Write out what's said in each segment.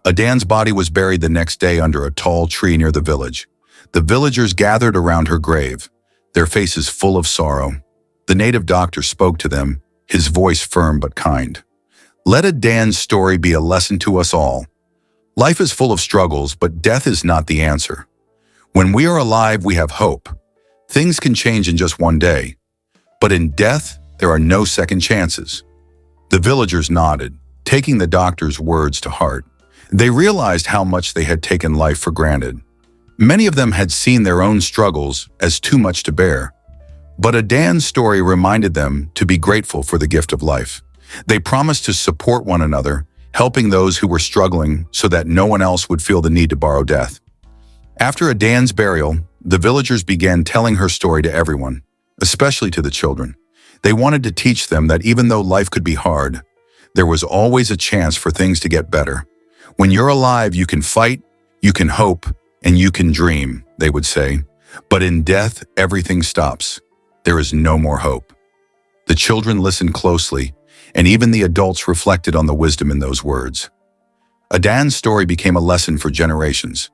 Adan's body was buried the next day under a tall tree near the village. The villagers gathered around her grave, their faces full of sorrow. The native doctor spoke to them, his voice firm but kind. Let Adan's story be a lesson to us all. Life is full of struggles, but death is not the answer. When we are alive, we have hope. Things can change in just one day. But in death, there are no second chances. The villagers nodded, taking the doctor's words to heart. They realized how much they had taken life for granted. Many of them had seen their own struggles as too much to bear. But Adan's story reminded them to be grateful for the gift of life. They promised to support one another, helping those who were struggling so that no one else would feel the need to borrow death. After Adan's burial, the villagers began telling her story to everyone, especially to the children. They wanted to teach them that even though life could be hard, there was always a chance for things to get better. When you're alive, you can fight, you can hope, and you can dream, they would say. But in death, everything stops. There is no more hope. The children listened closely, and even the adults reflected on the wisdom in those words. Adan's story became a lesson for generations.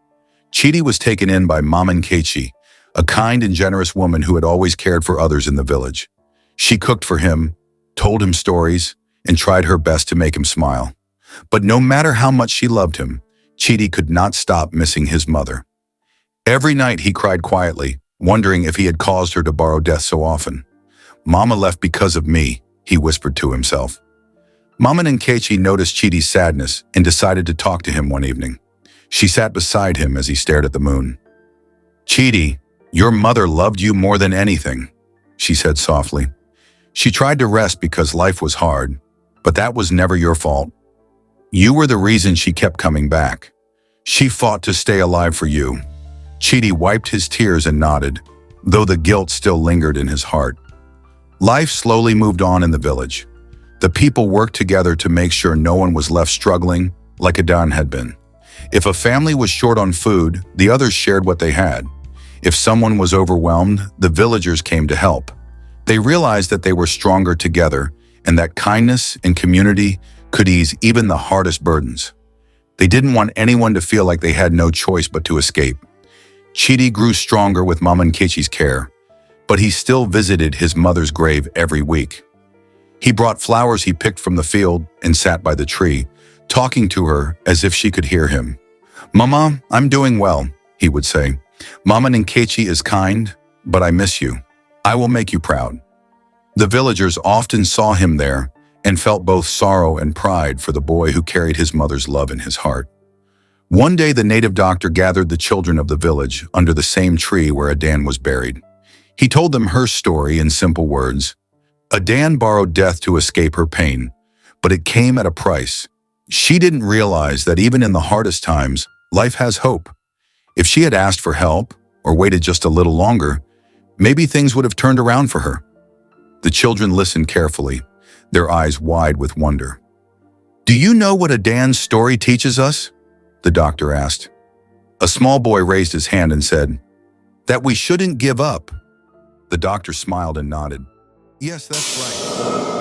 Chidi was taken in by Mama Nkechi, a kind and generous woman who had always cared for others in the village. She cooked for him, told him stories, and tried her best to make him smile. But no matter how much she loved him, Chidi could not stop missing his mother. Every night he cried quietly, wondering if he had caused her to borrow death so often. Mama left because of me, he whispered to himself. Mama Nkechi noticed Chidi's sadness and decided to talk to him one evening. She sat beside him as he stared at the moon. Chidi, your mother loved you more than anything, she said softly. She tried to rest because life was hard, but that was never your fault. You were the reason she kept coming back. She fought to stay alive for you. Chidi wiped his tears and nodded, though the guilt still lingered in his heart. Life slowly moved on in the village. The people worked together to make sure no one was left struggling like Adan had been. If a family was short on food, the others shared what they had. If someone was overwhelmed, the villagers came to help. They realized that they were stronger together and that kindness and community could ease even the hardest burdens. They didn't want anyone to feel like they had no choice but to escape. Chidi grew stronger with Mama Nkechi's care, but he still visited his mother's grave every week. He brought flowers he picked from the field and sat by the tree, talking to her as if she could hear him. Mama, I'm doing well, he would say. Mama Nkechi is kind, but I miss you. I will make you proud. The villagers often saw him there and felt both sorrow and pride for the boy who carried his mother's love in his heart. One day, the native doctor gathered the children of the village under the same tree where Adan was buried. He told them her story in simple words. Adan borrowed death to escape her pain, but it came at a price. She didn't realize that even in the hardest times, life has hope. If she had asked for help or waited just a little longer, maybe things would have turned around for her. The children listened carefully, their eyes wide with wonder. Do you know what Adan's story teaches us? The doctor asked. A small boy raised his hand and said, that we shouldn't give up. The doctor smiled and nodded. Yes, that's right.